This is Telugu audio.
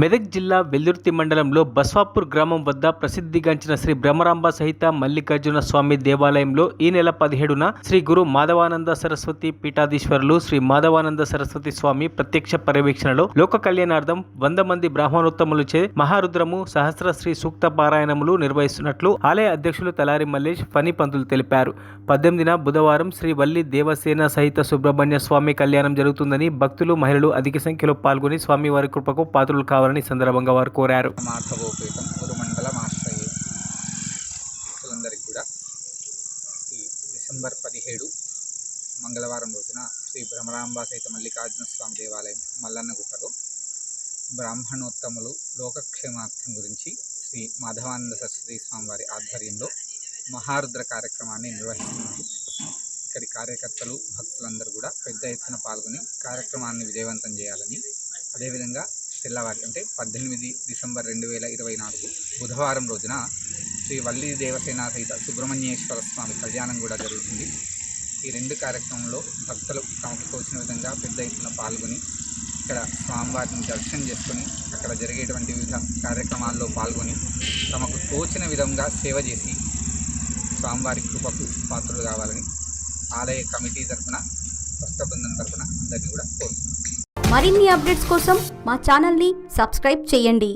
మెదక్ జిల్లా వెల్దుర్తి మండలంలో బస్వాపూర్ గ్రామం వద్ద ప్రసిద్ధిగాంచిన శ్రీ బ్రహ్మరాంబ సహిత మల్లికార్జున స్వామి దేవాలయంలో ఈ నెల 17న శ్రీ గురు మాధవానంద సరస్వతి పీఠాధీశ్వరులు శ్రీ మాధవానంద సరస్వతి స్వామి ప్రత్యక్ష పర్యవేక్షణలో లోక కళ్యాణార్థం 100 మంది బ్రాహ్మణోత్తములచే మహారుద్రము సహస్రశ్రీ సూక్త పారాయణములు నిర్వహిస్తున్నట్లు ఆలయ అధ్యక్షులు తలారి మల్లేష్ ఫణి పంతులు తెలిపారు. 18న బుధవారం శ్రీ వల్లి దేవసేన సహిత సుబ్రహ్మణ్య స్వామి కళ్యాణం జరుగుతుందని భక్తులు మహిళలు అధిక సంఖ్యలో పాల్గొని స్వామివారి కృపకు పాత్రలు కావాలని సందర్భంగా వారు కోరారు. మార్గోపేతం గురుమండలం ఆశ్రయే భక్తులందరికీ కూడా ఈ డిసెంబర్ 17 మంగళవారం రోజున శ్రీ బ్రహ్మరాంబ సహిత మల్లికార్జున స్వామి దేవాలయం మల్లన్నగుట్టలో బ్రాహ్మణోత్తములు లోకక్షేమార్థం గురించి శ్రీ మాధవానంద సరస్వతి స్వామి వారి ఆధ్వర్యంలో మహారుద్ర కార్యక్రమాన్ని నిర్వహిస్తున్నారు. ఇక్కడి కార్యకర్తలు భక్తులందరూ కూడా పెద్ద ఎత్తున పాల్గొని కార్యక్రమాన్ని విజయవంతం చేయాలని, అదేవిధంగా తెల్లవారి అంటే 18 డిసెంబర్ 2024 బుధవారం రోజున శ్రీ వల్లి దేవసేన సహిత సుబ్రహ్మణ్యేశ్వర స్వామి కళ్యాణం కూడా జరుగుతుంది. ఈ రెండు కార్యక్రమంలో భక్తులు తమకు తోచిన విధంగా పెద్ద ఎత్తున పాల్గొని ఇక్కడ స్వామివారిని దర్శనం చేసుకొని అక్కడ జరిగేటువంటి వివిధ కార్యక్రమాల్లో పాల్గొని తమకు తోచిన విధంగా సేవ చేసి స్వామివారి కృపకు పాత్రలు కావాలని ఆలయ కమిటీ తరఫున భక్త బృందం తరఫున అందరినీ కూడా కోరుతున్నాం. మరిన్ని అప్డేట్స్ కోసం మా ఛానల్ని సబ్స్క్రైబ్ చేయండి.